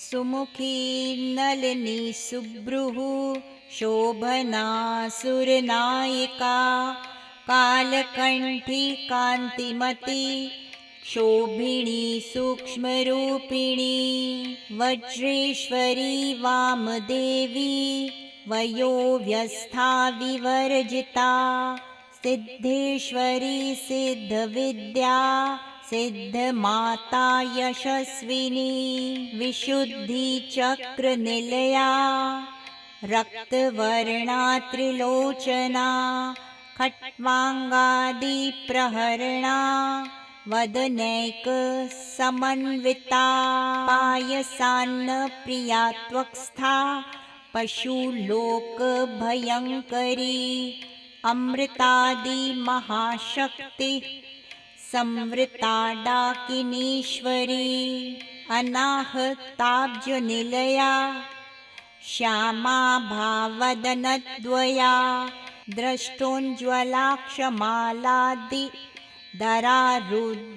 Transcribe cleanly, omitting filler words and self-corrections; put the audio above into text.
सुमुखी नलिनी सुभ्रुः शोभना सुरनायिका कालकण्ठी कान्तिमती शोभिनी सूक्ष्मरूपिणी वज्रेश्वरी वामदेवी वयोव्यस्था विवर्जिता सिद्धेश्वरी सिद्धविद्या सिद्धमाता यशस्विनी विशुद्धिचक्रनिलया रक्तवर्णा त्रिलोचना खट्वाङ्गादिप्रहरणा वदनैकसमन्विता पायसान्नप्रिया त्वक्स्था पशुलोकभयङ्करी अमृतादिमहाशक्तिः संवृता डाकिनीश्वरी अनाहताब्जनिलया श्यामा भावदनद्वया द्रष्टोज्ज्वलाक्षमालादि दरारुधिरसंस्थिता।